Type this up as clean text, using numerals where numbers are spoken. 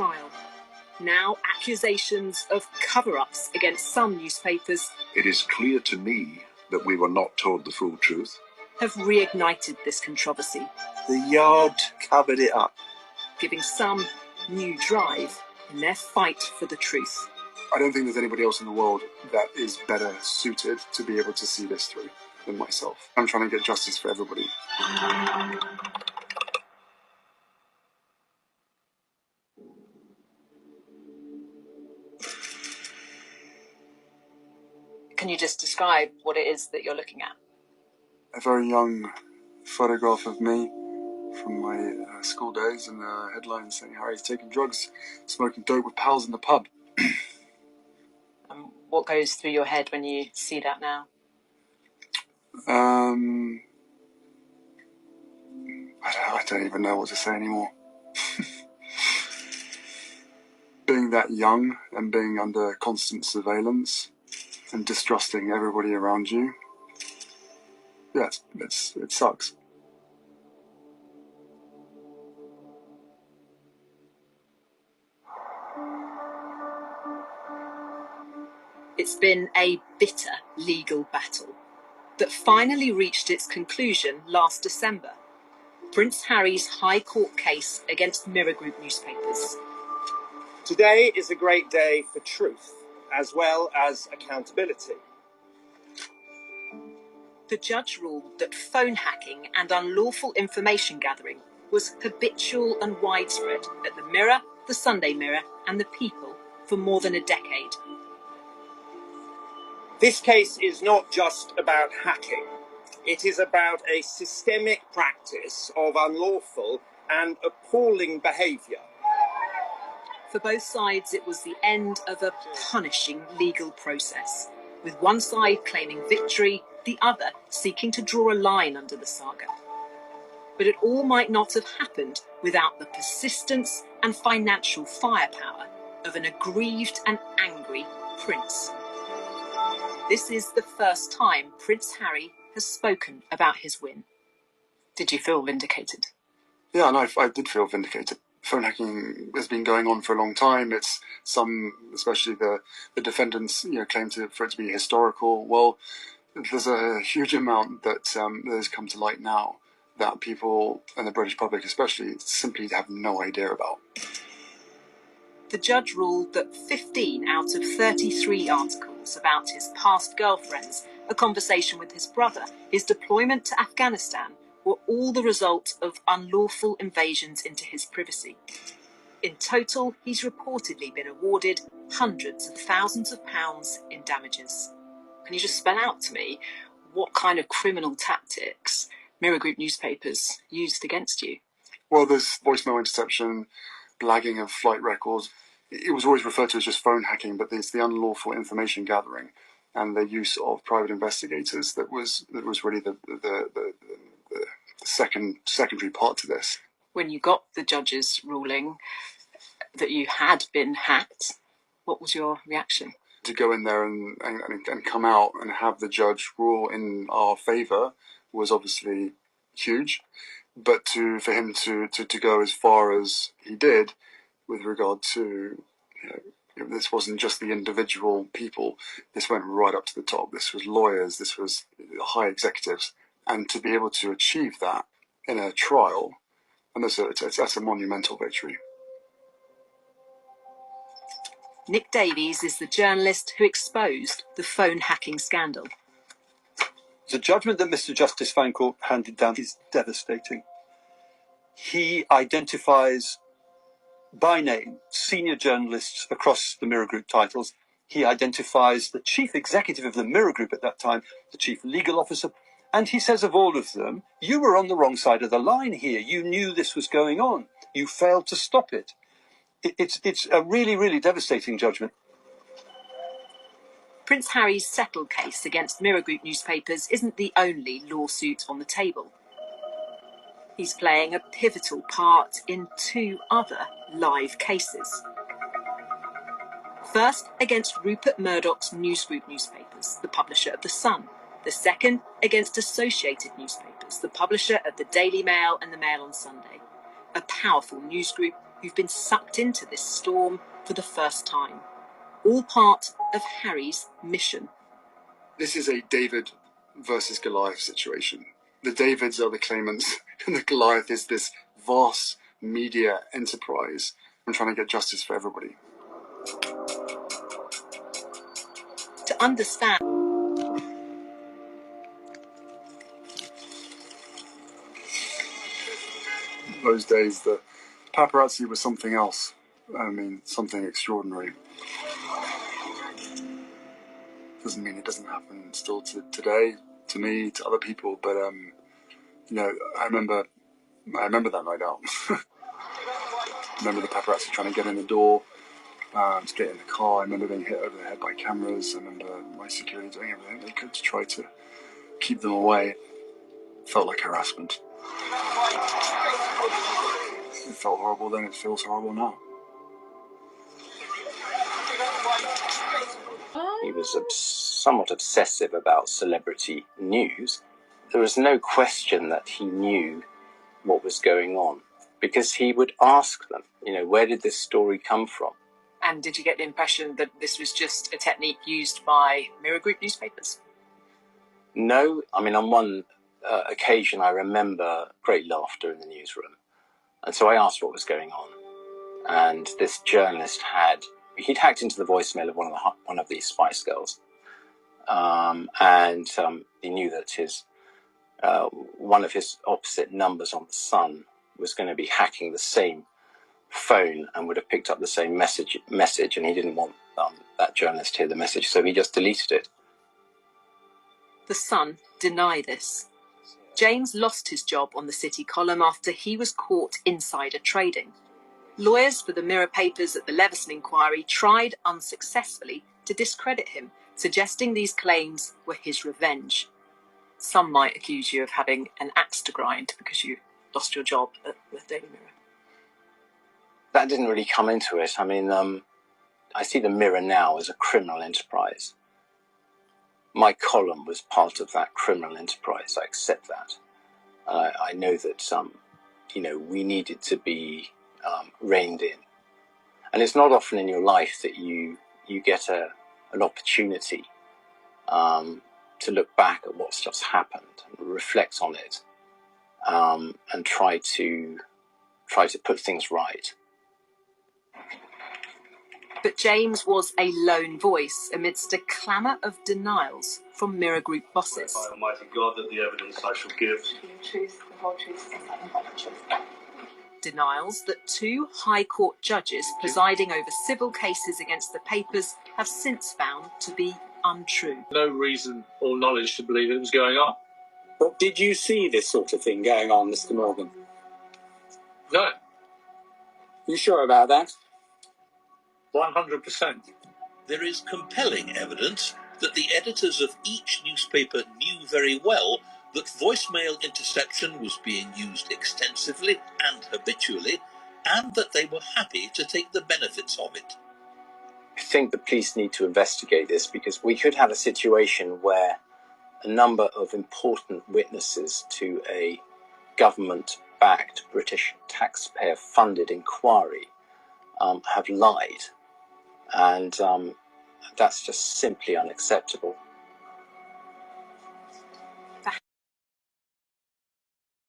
trial. Now accusations of cover-ups against some newspapers, it is clear to me that we were not told the full truth, have reignited this controversy. The Yard covered it up, giving some new drive in their fight for the truth. I don't think there's anybody else in the world that is better suited to be able to see this through than myself. I'm trying to get justice for everybody. Can you just describe what it is that you're looking at? A very young photograph of me from my school days, and a headline saying Harry's taking drugs, smoking dope with pals in the pub. What goes through your head when you see that now? I don't even know what to say anymore. Being that young and being under constant surveillance and distrusting everybody around you, yeah, it sucks. It's been a bitter legal battle that finally reached its conclusion last December. Prince Harry's High Court case against Mirror Group newspapers. Today is a great day for truth, as well as accountability. The judge ruled that phone hacking and unlawful information gathering was habitual and widespread at the Mirror, the Sunday Mirror, and the People for more than a decade. This case is not just about hacking. It is about a systemic practice of unlawful and appalling behaviour. For both sides, it was the end of a punishing legal process, with one side claiming victory, the other seeking to draw a line under the saga. But it all might not have happened without the persistence and financial firepower of an aggrieved and angry prince. This is the first time Prince Harry has spoken about his win. Did you feel vindicated? Yeah, no, I did feel vindicated. Phone hacking has been going on for a long time. It's some, especially the defendants, claim for it to be historical. Well, there's a huge amount that has come to light now that people, and the British public especially, simply have no idea about. The judge ruled that 15 out of 33 articles about his past girlfriends, a conversation with his brother, his deployment to Afghanistan, were all the result of unlawful invasions into his privacy. In total, he's reportedly been awarded hundreds of thousands of pounds in damages. Can you just spell out to me what kind of criminal tactics Mirror Group newspapers used against you? Well, there's voicemail interception, blagging of flight records. It was always referred to as just phone hacking, but it's the unlawful information gathering and the use of private investigators that was really the secondary part to this. When you got the judge's ruling that you had been hacked, what was your reaction? To go in there and come out and have the judge rule in our favour was obviously huge, but for him to go as far as he did with regard to, this wasn't just the individual people, this went right up to the top. This was lawyers, this was high executives, and to be able to achieve that in a trial, and that's a monumental victory. Nick Davies is the journalist who exposed the phone hacking scandal. The judgment that Mr. Justice Fancourt handed down is devastating. He identifies by name senior journalists across the Mirror Group titles. He identifies the chief executive of the Mirror Group at that time, the chief legal officer, and he says of all of them, you were on the wrong side of the line here. You knew this was going on. You failed to stop it. It's a really, really devastating judgment. Prince Harry's settled case against Mirror Group newspapers isn't the only lawsuit on the table. He's playing a pivotal part in two other live cases. First, against Rupert Murdoch's Newsroom newspapers, the publisher of The Sun. The second, against Associated Newspapers, the publisher of the Daily Mail and the Mail on Sunday. A powerful news group who've been sucked into this storm for the first time. All part of Harry's mission. This is a David versus Goliath situation. The Davids are the claimants, and the Goliath is this vast media enterprise and trying to get justice for everybody. To understand Those days, the paparazzi was something else. I mean, something extraordinary. Doesn't mean it doesn't happen still to today, to me, to other people, but you know, I remember that night out. I remember the paparazzi trying to get in the door, to get in the car. I remember being hit over the head by cameras. I remember my security doing everything they could to try to keep them away. It felt like harassment. It felt horrible then, it feels horrible now. He was somewhat obsessive about celebrity news. There was no question that he knew what was going on, because he would ask them, you know, where did this story come from? And did you get the impression that this was just a technique used by Mirror Group newspapers? No. I mean, on one occasion, I remember great laughter in the newsroom. And so I asked what was going on. And this journalist he'd hacked into the voicemail of one of these Spice Girls. And he knew that one of his opposite numbers on the Sun was going to be hacking the same phone and would have picked up the same message, and he didn't want that journalist to hear the message, so he just deleted it. The Sun deny this. James lost his job on the City column after he was caught insider trading. Lawyers for the Mirror papers at the Leveson inquiry tried unsuccessfully to discredit him, suggesting these claims were his revenge. Some might accuse you of having an axe to grind because you lost your job at the Daily Mirror. That didn't really come into it. I mean, I see the Mirror now as a criminal enterprise. My column was part of that criminal enterprise. I accept that. I know that, you know, we needed to be reined in. And it's not often in your life that you get an opportunity to look back at what's just happened and reflect on it, and try to put things right. But James was a lone voice amidst a clamour of denials from Mirror Group bosses. By Almighty God, that the evidence I shall give. The truth, the whole truth, and nothing but the truth. Denials that two High Court judges presiding over civil cases against the papers have since found to be untrue. No reason or knowledge to believe it was going on. But did you see this sort of thing going on, Mr. Morgan? No. You sure about that? 100%. There is compelling evidence that the editors of each newspaper knew very well that voicemail interception was being used extensively and habitually, and that they were happy to take the benefits of it. I think the police need to investigate this, because we could have a situation where a number of important witnesses to a government-backed British taxpayer-funded inquiry have lied, and that's just simply unacceptable.